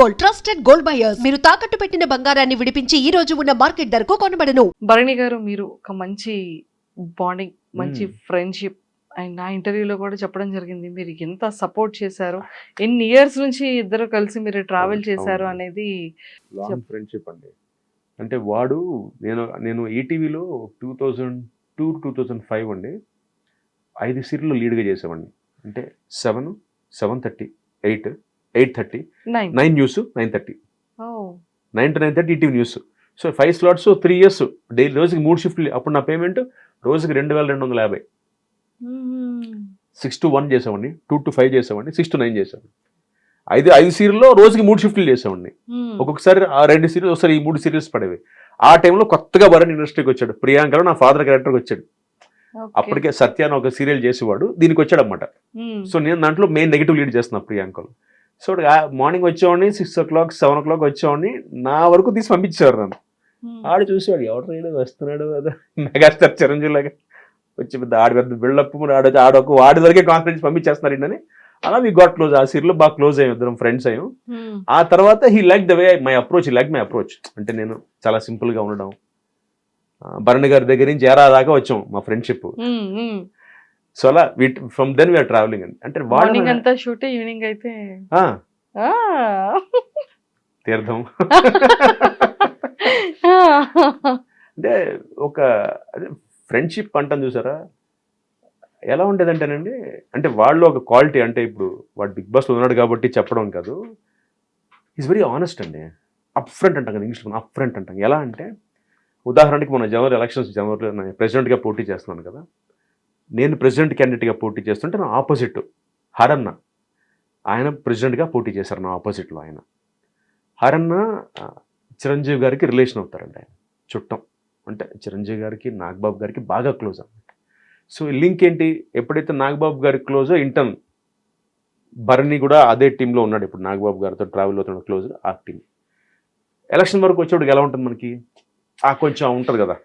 Gold, trusted gold buyers. మీరు తాకట్టు పెట్టిన బంగారాన్ని విడిపించి ఈ రోజు ఉన్న మార్కెట్ ధరకు కొనబడను. భరణి గారు, మీరు ఒక మంచి బాండింగ్, మంచి ఫ్రెండ్షిప్ అండ్ నా ఇంటర్వ్యూలో కూడా చెప్పడం జరిగింది. మీరు ఎంత సపోర్ట్ చేశారు, ఎన్ని ఇయర్స్ నుంచి ఇద్దరు కలిసి మీరు ట్రావెల్ చేశారు అనేది. లాంగ్ ఫ్రెండ్షిప్ అండి. అంటే వాడు నేను ఈటీవీలో 2002-2005 అండి 5 సీరియల్లో లీడ్గా చేసేవాడిని. అంటే 7, 7:30, 8, 8:30, 9 news, 9:30, 9 to 9:30 ETV news. So 5 slots, 3 years daily, రోజుకి 3 షిఫ్ట్లు. అప్పుడు నా పేమెంట్ రోజుకి 2250. 6 to 1 చేసేవాడిని, 2 to 5 చేసేవాడిని, 6 to 9 చేసేవాడిని. 5 సీరియల్లో రోజుకి 3 షిఫ్ట్లు చేసేవాడిని. ఒక్కొక్కసారి ఆ 2 సీరియల్స్, ఒకసారి ఈ 3 సీరియల్స్ పడేవి. ఆ టైంలో కొత్తగా భరణ్ ఇండస్ట్రీకి వచ్చాడు. ప్రియాంకలో నా ఫాదర్ క్యారెక్టర్కి వచ్చాడు. అప్పటికే సత్య అని ఒక సీరియల్ చేసేవాడు, దీనికి వచ్చాడు అనమాట. సో నేను దాంట్లో మెయిన్ నెగిటివ్ లీడ్ చేస్తున్నా ప్రియాంకలో. సో మార్నింగ్ వచ్చేవాడిని, 6 o'clock, 7 o'clock వచ్చేవాడిని. నా వరకు తీసి పంపించేవారు నన్ను. ఆడు చూసేవాడు, ఎవరు వస్తున్నాడు అదే మెగాస్టార్ చిరంజీవి లాగా వచ్చి పెద్ద బిల్డప్, వాడి వరకే కాన్ఫిడెన్స్ పంపించేస్తున్నారు ఏంటని. అలా వి గాట్ క్లోజ్. ఆ సీరియల్లో బాగా క్లోజ్ అయ్యాం, ఇద్దరం ఫ్రెండ్స్ అయ్యాం. ఆ తర్వాత he like the way my approach, he like my approach. అంటే నేను చాలా సింపుల్గా ఉండడం. భరణి గారి దగ్గర నుంచి ఏరా దాకా వచ్చాం మా ఫ్రెండ్షిప్. సో అలా ఫ్రమ్ దెన్ వీఆర్ ట్రావెలింగ్ అండి. అంటే మార్నింగ్ అంతా షూట్, ఈవినింగ్ అయితే తీర్థం. అంటే ఒక ఫ్రెండ్షిప్ అంటాను చూసారా, ఎలా ఉండేదంటేనండి, అంటే వాళ్ళు ఒక క్వాలిటీ. అంటే ఇప్పుడు వాడు బిగ్ బాస్లో ఉన్నాడు కాబట్టి చెప్పడం కాదు, ఈజ్ వెరీ ఆనెస్ట్ అండి. అప్ ఫ్రంట్ అంటాం కదా ఇంగ్లీష్లో, అప్ ఫ్రంట్ అంటాం. ఎలా అంటే ఉదాహరణకి మన జనవరి ఎలక్షన్స్, జనవరిలో నేను ప్రెసిడెంట్గా పోటీ చేస్తున్నాను కదా. నేను ప్రెసిడెంట్ క్యాండిడేట్గా పోటీ చేస్తుంటే నా ఆపోజిట్ హరన్న, ఆయన ప్రెసిడెంట్గా పోటీ చేశారు. నా ఆపోజిట్లో ఆయన హరన్న చిరంజీవి గారికి రిలేషన్ అవుతారండి. ఆయన చుట్టం. అంటే చిరంజీవి గారికి, నాగబాబు గారికి బాగా క్లోజ్ అన్నమాట. సో లింక్ ఏంటి, ఎప్పుడైతే నాగబాబు గారికి క్లోజో ఇంటర్న్ భరణి కూడా అదే టీంలో ఉన్నాడు. ఇప్పుడు నాగబాబు గారితో ట్రావెల్ అవుతున్న క్లోజ్ ఆ టీం. ఎలక్షన్ వరకు వచ్చేవాడికి ఎలా ఉంటుంది మనకి, కొంచెం ఉంటుంది కదా,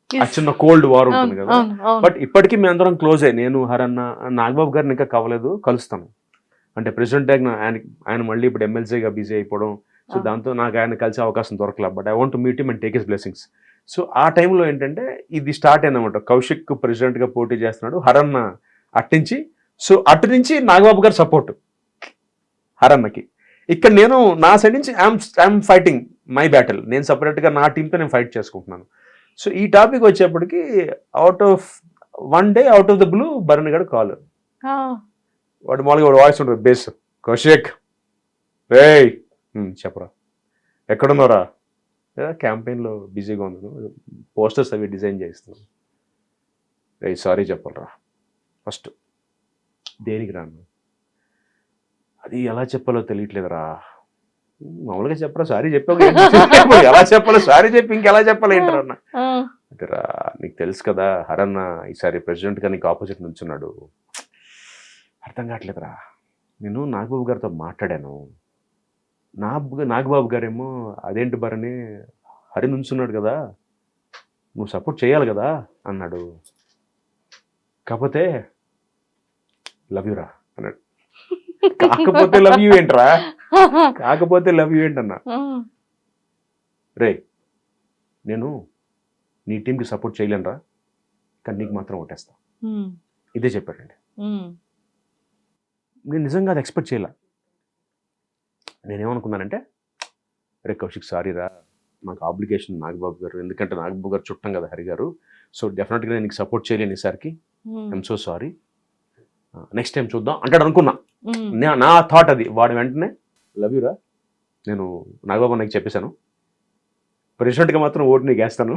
ఆ చిన్న కోల్డ్ వార్ ఉంటుంది కదా. బట్ ఇప్పటికీ మేము అందరం క్లోజ్ అయ్యి, నేను హరన్న, నాగబాబు గారిని ఇంకా కలవలేదు, కలుస్తాను. అంటే ప్రెసిడెంట్ ఆయన మళ్ళీ ఇప్పుడు ఎమ్మెల్సీగా బిజీ అయిపోవడం. సో దాంతో నాకు ఆయన కలిసే అవకాశం దొరకలేదు. But I want to meet him and take his blessings. So ఆ టైంలో ఏంటంటే ఇది స్టార్ట్ అయిందన్నమాట. కౌశిక్ ప్రెసిడెంట్గా పోటీ చేస్తున్నాడు, హరన్న అట్టించి. సో అటు నుంచి నాగబాబు గారు సపోర్ట్ హరన్నకి. ఇక్కడ నేను నా సైడ్ నుంచి ఐఎమ్ ఫైటింగ్ మై బ్యాటిల్. నేను సపరేట్గా నా టీంతో నేను ఫైట్ చేసుకుంటున్నాను. సో ఈ టాపిక్ వచ్చేప్పటికి out of the blue Bharani garu call. వాడు మామూలుగా వాడు వాయిస్ ఉంటుంది బేస్, కౌశిక్ రే చెప్పరా, ఎక్కడున్నారా, క్యాంపెయిన్లో బిజీగా ఉన్నాను, పోస్టర్స్ అవి డిజైన్ చేస్తున్నాను. రే సారీ చెప్పాలరా ఫస్ట్. దేనికి రాను, అది ఎలా చెప్పాలో తెలియట్లేదురా. మామూలుగా చెప్పరా, సారీ చెప్పావు, ఎలా చెప్పాలో సారీ చెప్పి ఇంకెలా చెప్పాలి ఏంటరా అన్న. అంటే రా, నీకు తెలుసు కదా హరన్న ఈసారి ప్రెసిడెంట్గా నీకు ఆపోజిట్ నుంచున్నాడు, అర్థం కావట్లేదురా. నేను నాగబాబు గారితో మాట్లాడాను, నాగబాబు గారేమో అదేంటి భరణి, హరి నుంచున్నాడు కదా, నువ్వు సపోర్ట్ చేయాలి కదా అన్నాడు. కాకపోతే లవ్ యూరా అన్నాడు. కాకపోతే లవ్ యూ ఏంట్రా, కాకపోతే లవ్ యూ ఏంటన్నా. రే నేను నీ టీంకి సపోర్ట్ చేయలేనురా, కానీ నీకు మాత్రం ఓటేస్తా, ఇదే చెప్పాడండి. నేను నిజంగా అది ఎక్స్పెక్ట్ చేయలే. నేనేమనుకున్నానంటే, రే కౌశిక్ సారీ రా, నాకు ఆబ్లిగేషన్ నాగబాబు గారు, ఎందుకంటే నాగబాబు గారు చుట్టం కదా హరి గారు, సో డెఫినెట్గా నేను నీకు సపోర్ట్ చేయలేను ఈసారికి, I'm so sorry, next time చూద్దాం అంటాడు అనుకున్నా. నా థాట్ అది. వాడు వెంటనే లవ్ యూరా, నేను నాగబాబు నాకు చెప్పేశాను, ప్రెసిడెంట్గా మాత్రం ఓటు నీకు వేస్తాను,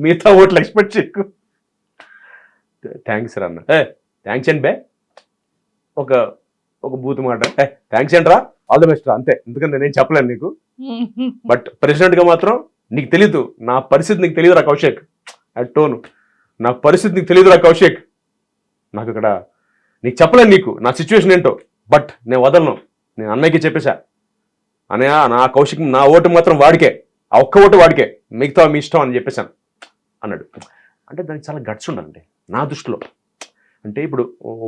మిగతా ఓట్లు ఎక్స్పెక్ట్ చేయకు. థ్యాంక్స్ రా అన్న. థ్యాంక్స్ అండి బే, ఒక బూత్ మాట, థ్యాంక్స్ ఏంట్రా, ఆల్ ద బెస్ట్ రా, అంతే. ఎందుకంటే నేనేం చెప్పలేను నీకు, బట్ ప్రెసిడెంట్గా మాత్రం నీకు తెలీదు, నా పరిస్థితి నీకు తెలియదురా కౌశిక్, అట్ టోను, నా పరిస్థితి నీకు తెలియదురా కౌశిక్, నాకు ఇక్కడ నీకు చెప్పలేను నీకు నా సిచ్యువేషన్ ఏంటో, బట్ నేను వదలను, నేను అన్నయ్యకి చెప్పేశా, అన్నయ్య నా కౌశిక్ నా ఓటు మాత్రం వాడికే, ఆ ఒక్క ఓటు వాడికే, మిగతా మీ ఇష్టం అని చెప్పేశాను అన్నాడు. అంటే దానికి చాలా గట్స్ ఉండాలండి నా దృష్టిలో. అంటే ఇప్పుడు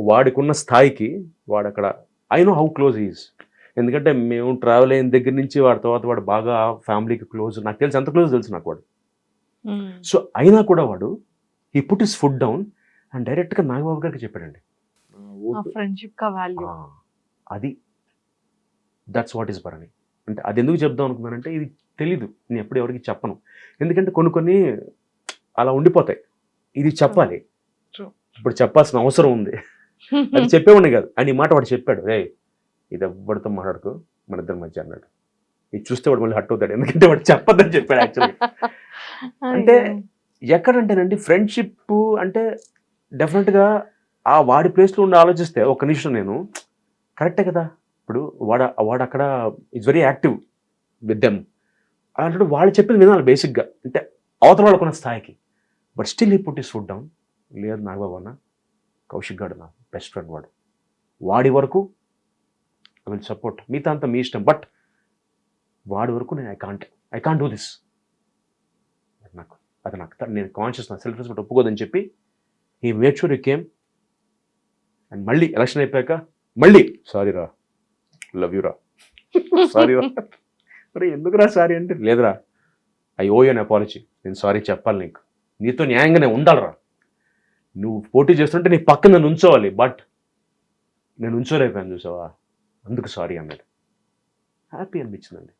వాడికున్న స్థాయికి వాడు అక్కడ, I know how close is. ఎందుకంటే మేము ట్రావెల్ అయిన దగ్గర నుంచి వాడి తర్వాత వాడు బాగా ఫ్యామిలీకి క్లోజ్, నాకు తెలుసు ఎంత క్లోజ్ తెలుసు నాకు వాడు. సో అయినా కూడా వాడు ఈ put is food down and డైరెక్ట్గా నాగబాబు గారికి చెప్పాడండి. ఫ్రెండ్షిప్ కా వాల్యూ అది దట్స్ వాట్ ఈస్ భరణి అంటే. అది ఎందుకు చెప్దాం అనుకున్నానంటే ఇది తెలీదు, నేను ఎప్పుడు ఎవరికి చెప్పను, ఎందుకంటే కొన్ని అలా ఉండిపోతాయి. ఇది చెప్పాలి, ఇప్పుడు చెప్పాల్సిన అవసరం ఉంది. అది చెప్పేవాడిని కాదు అని ఈ మాట వాడు చెప్పాడు. రే ఇది ఎవ్వడితో మాట్లాడుకో మన ఇద్దరి మధ్య అన్నాడు. ఇది చూస్తే వాడు మళ్ళీ హట్ అవుతాడు, ఎందుకంటే వాడు చెప్పొద్దని చెప్పాడు యాక్చువల్గా. అంటే ఎక్కడంటేనండి ఫ్రెండ్షిప్ అంటే డెఫినెట్గా ఆ వాడి ప్లేస్లో ఉండి ఆలోచిస్తే ఒక నిమిషం నేను కరెక్టే కదా. ఇప్పుడు వాడు అక్కడ it's very active with them, అలాంటి వాళ్ళు చెప్పింది వినాలి బేసిక్గా, అంటే అవతల వాళ్ళకున్న స్థాయికి. But still he put is food down. లేదు నాగబాబు అన్న, కౌశిక్ గారు నా బెస్ట్ ఫ్రెండ్, వాడి వరకు ఐ విల్ సపోర్ట్, మిగతా అంతా మీ ఇష్టం, బట్ వాడి వరకు నేను ఐ కాంట్ డూ దిస్. నాకు నేను కాన్షియస్ నా సెల్ఫ్ రెస్పెక్ట్ ఒప్పుకోదని చెప్పి ఈ make sure you came. And మళ్ళీ ఎలక్షన్ అయిపోయాక మళ్ళీ సారీ రా, లవ్ యూ రా, సారీ రా. మరి ఎందుకురా సారీ అంటే, లేదురా I owe you an apology, నేను సారీ చెప్పాలి, నీతో న్యాయంగానే ఉండాలిరా, నువ్వు పోటీ చేస్తుంటే నీ పక్కన నన్ను ఉంచోవాలి, బట్ నేను ఉంచోలేకపోయాను చూసావా, అందుకు సారీ అన్నాడు. హ్యాపీ అనిపించిందండి.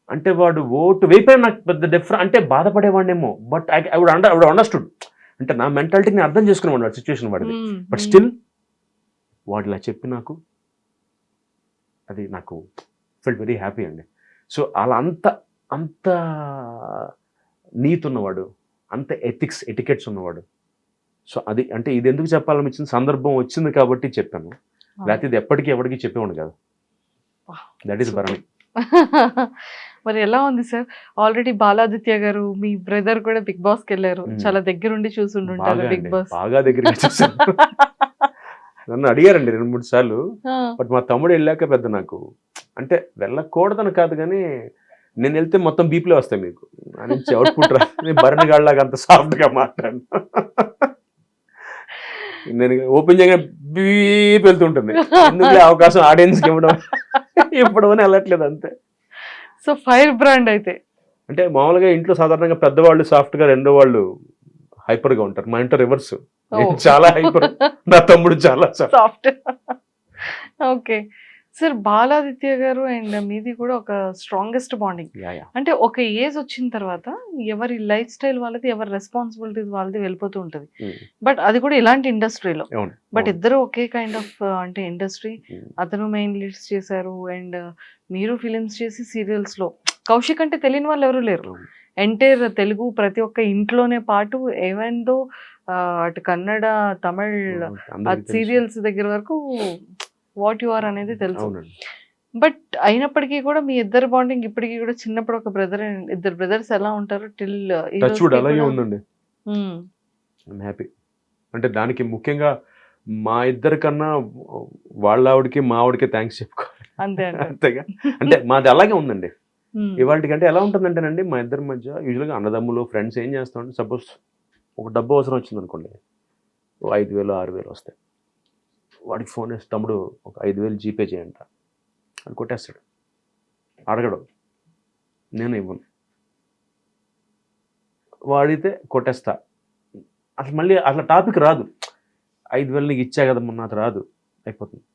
అంటే వాడు ఓటు వేయిపోయినా నాకు పెద్ద డిఫరెంట్ అంటే బాధపడేవాడినేమో, బట్ ఐ వుడ్ అండర్స్టూడ్, అంటే నా మెంటాలిటీని అర్థం చేసుకునేవాడు వాడు సిచ్యువేషన్ వాడిది. బట్ స్టిల్ వాడు ఇలా చెప్పి నాకు అది నాకు ఫెల్ట్ వెరీ హ్యాపీ అండి. సో అలా అంత నీతి ఉన్నవాడు, అంత ఎటికెట్స్ ఉన్నవాడు. సో అది అంటే ఇది ఎందుకు చెప్పాలనిపించింది, సందర్భం వచ్చింది కాబట్టి చెప్పాను, లేకపోతే ఇది ఎప్పటికీ ఎవరికి చెప్పేవాడు కాదు. That is Bharani. మరి ఎలా ఉంది సార్, ఆల్రెడీ బాలాదిత్య గారు మీ బ్రదర్ కూడా బిగ్ బాస్ కి వెళ్ళారు, చాలా దగ్గరుండి చూసుంటారు బిగ్ బాస్. బాగా దగ్గర చూసాను. నన్ను అడిగారండి 2-3 సార్లు, బట్ మా తమ్ముడు వెళ్ళాక పెద్ద నాకు అంటే వెళ్ళకూడదని కాదు కానీ నేను వెళ్తే మొత్తం బీపీలో వస్తాయి మీకు నుంచి అవుట్పుట్ రా, నేను భరణి గాడిలాగా అంత సాఫ్ట్గా మాట్లాడు, నేను ఓపెన్ చేయగా బీప్ వెళ్తుంటుంది, ఎందుకు అవకాశం ఆడియన్స్కి ఇవ్వడం అని వెళ్ళట్లేదు అంతే. సో ఫైర్ బ్రాండ్ అయితే అంటే మామూలుగా ఇంట్లో సాధారణంగా పెద్దవాళ్ళు సాఫ్ట్గా, రెండో వాళ్ళు హైపర్గా ఉంటారు. మా ఇంట్లో రివర్స్, చాలా హైపర్, నా తమ్ముడు చాలా సాఫ్ట్. ఓకే సార్, బాలాదిత్య గారు అండ్ మీది కూడా ఒక స్ట్రాంగెస్ట్ బాండింగ్. అంటే ఒక ఏజ్ వచ్చిన తర్వాత ఎవరి లైఫ్ స్టైల్ వాళ్ళది, ఎవరి రెస్పాన్సిబిలిటీస్ వాళ్ళది వెళ్ళిపోతూ ఉంటుంది. బట్ అది కూడా ఇలాంటి ఇండస్ట్రీలో, బట్ ఇద్దరు ఒకే కైండ్ ఆఫ్ అంటే ఇండస్ట్రీ. అతను మెయిన్ లీడ్స్ చేశారు అండ్ మీరు ఫిలిమ్స్ చేసి సీరియల్స్ లో. కౌశిక్ అంటే తెలియని వాళ్ళు ఎవరు లేరు. ఎంటైర్ తెలుగు ప్రతి ఒక్క ఇంట్లోనే పాటు, ఈవెన్ దో అటు కన్నడ, తమిళ్ సీరియల్స్ దగ్గర వరకు వాట్ యు ఆర్ అనేది తెలుసు. బట్ అయినప్పటికీ కూడా మీ ఇద్దరు బాండింగ్ ఇప్పటికీ కూడా, చిన్నప్పుడు ఒక బ్రదర్, ఇద్దరు బ్రదర్స్ ఎలా ఉంటారు టిల్ అలాగే ఉందండి. హ్యాపీ అంటే దానికి ముఖ్యంగా మా ఇద్దరి కన్నా వాళ్ళ ఆవిడకి మా ఆవిడకి థ్యాంక్స్ చెప్పుకోవాలి, అంతేగా. అంటే మాది అలాగే ఉందండి ఇవాళకి. అంటే ఎలా ఉంటుందంటేనండి మా ఇద్దరి మధ్య యూజువల్గా అన్నదమ్ములు ఫ్రెండ్స్ ఏం చేస్తామంటే, సపోజ్ ఒక డబ్బు అవసరం వచ్చింది అనుకోండి, 5,000 6,000 వస్తాయి, వాడికి ఫోన్ వేసి తమ్ముడు ఒక 5,000 జీపే చేయంట అని కొట్టేస్తాడు, అడగడు, నేను ఇవ్వను, వాడితే కొట్టేస్తా. అసలు మళ్ళీ అట్లా టాపిక్ రాదు, 5,000 నీకు ఇచ్చా కదా మొన్న, అది రాదు, అయిపోతుంది.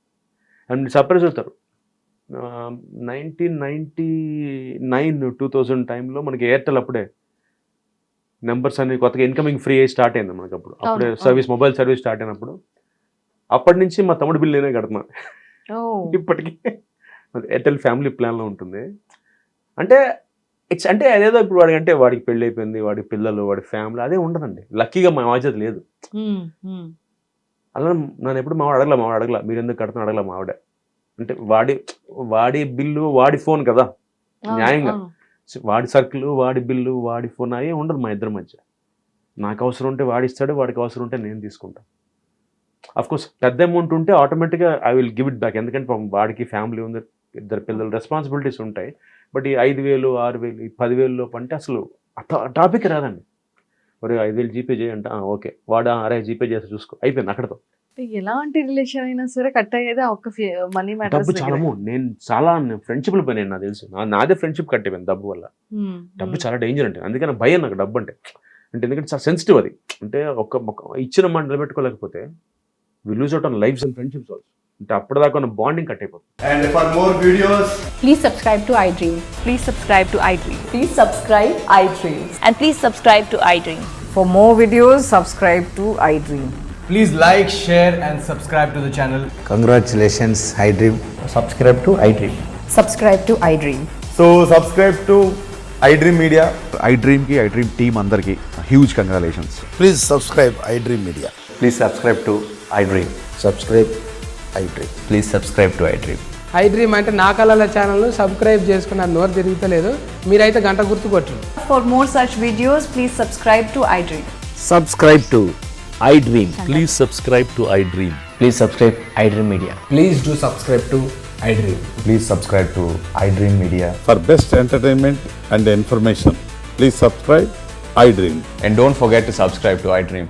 అండ్ సర్ప్రైజ్ అవుతారు. 1999-2000 టైంలో మనకి ఎయిర్టెల్ అప్పుడే నెంబర్స్ అన్ని కొత్తగా ఇన్కమింగ్ ఫ్రీ స్టార్ట్ అయింది మనకి, అప్పుడే సర్వీస్, మొబైల్ సర్వీస్ స్టార్ట్ అయినప్పుడు. అప్పటి నుంచి మా తమ్ముడు బిల్ నేనే కడుతున్నా ఇప్పటికీ. ఎయిర్టెల్ ఫ్యామిలీ ప్లాన్లో ఉంటుంది. అంటే అంటే అదేదో ఇప్పుడు వాడికి అంటే వాడికి పెళ్ళి అయిపోయింది, వాడి పిల్లలు, వాడి ఫ్యామిలీ, అదే ఉండదండి. లక్కీగా మా బాధ్యత లేదు. అలా నన్ను ఎప్పుడు మావాడు అడగల మీరు ఎందుకు కడుతున్నా అడగల మావిడ. అంటే వాడి బిల్లు వాడి ఫోన్ కదా, న్యాయంగా వాడి సర్కిల్, వాడి బిల్లు, వాడి ఫోన్ అయ్యే ఉండదు మా ఇద్దరి మధ్య. నాకు అవసరం ఉంటే వాడిస్తాడు, వాడికి అవసరం ఉంటే నేను తీసుకుంటాను. అఫ్కోర్స్ పెద్ద అమౌంట్ ఉంటే ఆటోమేటిక్గా I will give it back, ఎందుకంటే వాడికి ఫ్యామిలీ ఉంది, 2 పిల్లలు, రెస్పాన్సిబిలిటీస్ ఉంటాయి. బట్ ఈ 5,000 6,000 10,000 లోపు అంటే అసలు టాపిక్ రాదండి. మరి 5,000 జీపే చేయంట, ఓకే, వాడు అరే జీపే చేసి చూసుకో, అయిపోయింది అక్కడతో. ఎలాంటి రిలేషన్ అయినా సరే కట్ అయ్యేది ఒక్క మనీ డబ్బు మ్యాటర్స్ చాలా నేను చాలా ఫ్రెండ్షిప్ పని నాకు తెలుసు నాదే ఫ్రెండ్షిప్ కట్టేపోయింది డబ్బు వల్ల. డబ్బు చాలా డేంజర్ అంటే, అందుకే నాకు భయం నాకు డబ్బు అంటే ఎందుకంటే చాలా సెన్సిటివ్ అది. అంటే ఇచ్చిన మాట నిలబెట్టుకోలేకపోతే we lose out on lives and friendships also. అంటే అప్పటిదాకా ఉన్న బాండింగ్ కట్ అయిపోతుంది. And for more videos, Please subscribe to iDream. Please subscribe to iDream. Please subscribe iDream. And please subscribe to iDream. For more videos, subscribe to iDream. please like, share and subscribe to the channel. Congratulations, iDream. Subscribe to iDream. Subscribe to iDream. So subscribe to iDream Media. iDream ki iDream team andarki huge congratulations. Please subscribe iDream Media. Please subscribe to iDream. Subscribe iDream. Please subscribe to iDream. iDream అంటే నా కళల ఛానల్ను subscribe చేసుకున్న నోరు తిరుగుతలేదు, మీరైతే గంట గుర్తు కొట్టండి. For more such videos, please subscribe to iDream. Subscribe to iDream. Please subscribe to iDream. Please subscribe iDream Media. Please do subscribe to iDream. Please subscribe to iDream Media. For best entertainment and information, please subscribe iDream. And don't forget to subscribe to iDream.